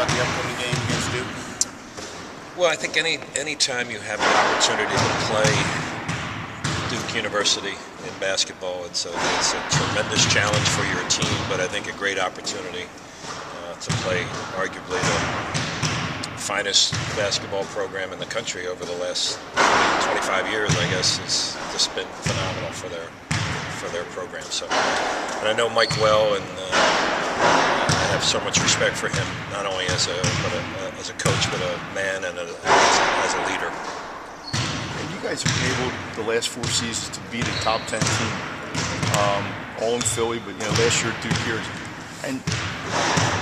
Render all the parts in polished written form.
about the upcoming game against Duke? Well, I think any time you have an opportunity to play Duke University in basketball, it's a tremendous challenge for your team, but I think a great opportunity to play arguably the finest basketball program in the country over the last 25 years, I guess, has just been phenomenal for their program. So, and I know Mike well, and I have so much respect for him, not only as a coach, but a man and as a leader. And you guys have been able, the last 4 seasons, to beat a top 10 team, all in Philly, but last year at Duke here. And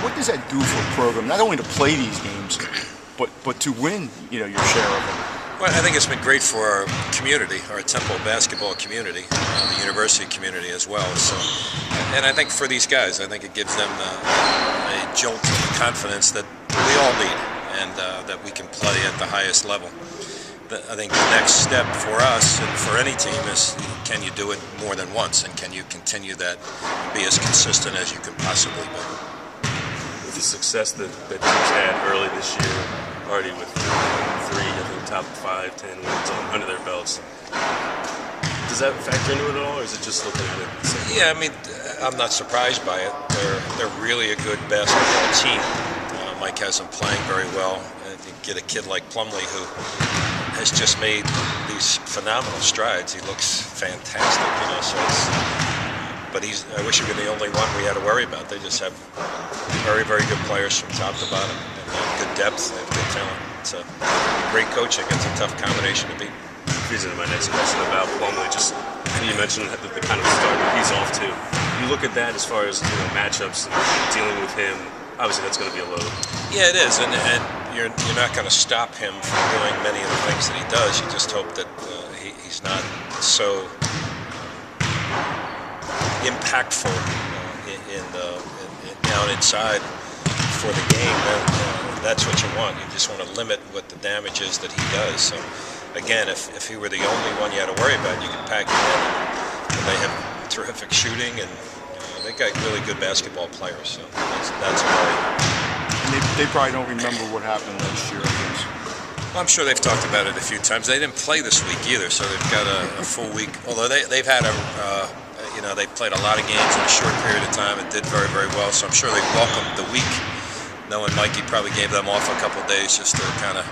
what does that do for a program? Not only to play these games, but to win, your share of them. Well, I think it's been great for our community, our Temple basketball community, the university community as well. So, and I think for these guys, I think it gives them a jolt of confidence that we all need, and that we can play at the highest level. I think the next step for us and for any team is, can you do it more than once, and can you continue that, be as consistent as you can possibly be. With the success that teams had early this year, already with 3, I think, top 5, 10 wins under their belts, does that factor into it at all, or is it just looking at it the same way? Yeah, I mean, I'm not surprised by it. They're really a good basketball team. Mike has them playing very well. And you get a kid like Plumlee who has just made these phenomenal strides. He looks fantastic, So but I wish he were the only one we had to worry about. They just have very, very good players from top to bottom, and good depth and good talent. It's great coaching. It's a tough combination to beat. Feeds into my next question about Plumlee. Just you mentioned the kind of start that he's off to. You look at that as far as matchups and dealing with him. Obviously, that's going to be a load. Yeah, it is, and you're not going to stop him from doing many of the things that he does. You just hope that he's not so impactful down inside for the game. That's what you want. You just want to limit what the damage is that he does. So, again, if he were the only one you had to worry about, you could pack him in. And they have terrific shooting, and they got really good basketball players. So that's a worry. And they probably don't remember what happened last year, I guess. Well, I'm sure they've talked about it a few times. They didn't play this week either, so they've got a full week. Although they've had they played a lot of games in a short period of time and did very, very well. So I'm sure they welcomed the week, knowing Mikey probably gave them off a couple of days just to kind of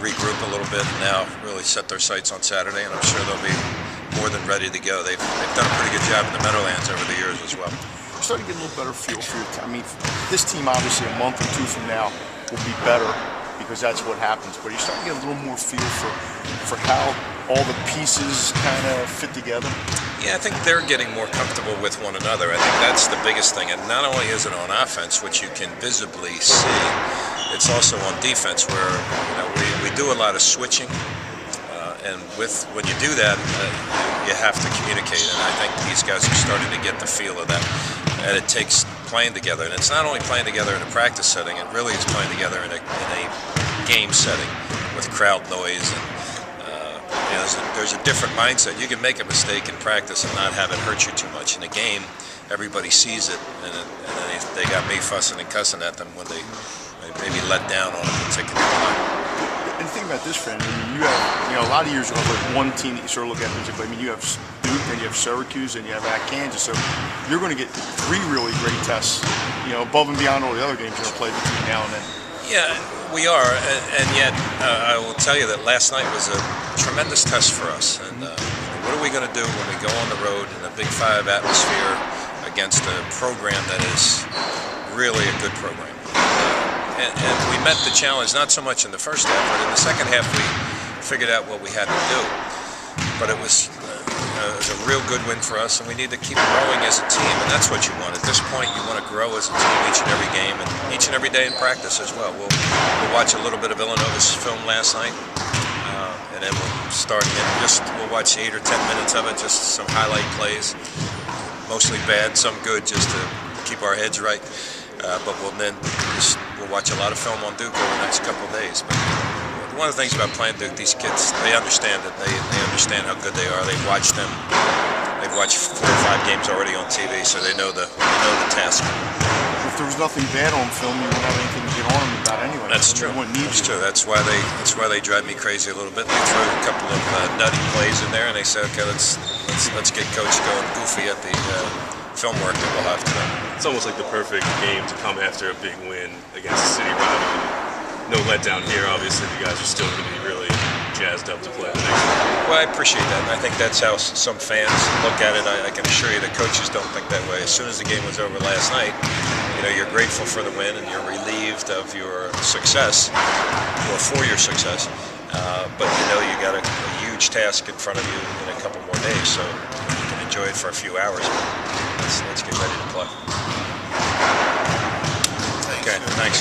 regroup a little bit, and now really set their sights on Saturday. And I'm sure they'll be more than ready to go. They've done a pretty good job in the Meadowlands over the years as well. You're starting to get a little better feel for your team. I mean, this team obviously a month or 2 from now will be better because that's what happens. But you're starting to get a little more feel for how all the pieces kind of fit together. Yeah, I think they're getting more comfortable with one another. I think that's the biggest thing. And not only is it on offense, which you can visibly see, it's also on defense where we do a lot of switching. And when you do that, you have to communicate. And I think these guys are starting to get the feel of that. And it takes playing together. And it's not only playing together in a practice setting, it really is playing together in a game setting with crowd noise. And there's a different mindset. You can make a mistake in practice and not have it hurt you too much. In a game, everybody sees it, and they got me fussing and cussing at them when they maybe let down on a particular time. And the thing about this, Fran, I mean, you have, a lot of years you have like one team that you sort of look at and say, but I mean, you have Duke, and you have Syracuse, and you have Kansas, so you're going to get 3 really great tests, above and beyond all the other games you're going to play between now and then. Yeah, we are, and yet I will tell you that last night was a tremendous test for us. And what are we going to do when we go on the road in a Big 5 atmosphere against a program that is really a good program? And we met the challenge not so much in the first half, but in the second half we figured out what we had to do. But it was a real good win for us, and we need to keep growing as a team, and that's what you want. At this point, you want to grow as a team each and every game, and each and every day in practice as well. We'll watch a little bit of Villanova's film last night, and then we'll watch 8 or 10 minutes of it, just some highlight plays, mostly bad, some good, just to keep our heads right. But we'll watch a lot of film on Duke over the next couple of days. But one of the things about playing Duke, these kids, they understand it. They understand how good they are. They've watched them. They've watched 4 or 5 games already on TV, so they know the task. If there was nothing bad on film, you wouldn't have anything to get on them That's true. Everyone needs That's you. true. That's why they drive me crazy a little bit. They throw a couple of nutty plays in there, and they say, okay, let's get Coach going goofy at the film work that we'll have today. It's almost like the perfect game to come after a big win against a city rival. No letdown here, obviously. The guys are still going to be really jazzed up to play the next one. Well, I appreciate that, and I think that's how some fans look at it. I can assure you that coaches don't think that way. As soon as the game was over last night, you're grateful for the win and you're relieved of your success, or for your success. But you got a huge task in front of you in a couple more days, so you can enjoy it for a few hours. But let's get ready to play. Okay, thanks.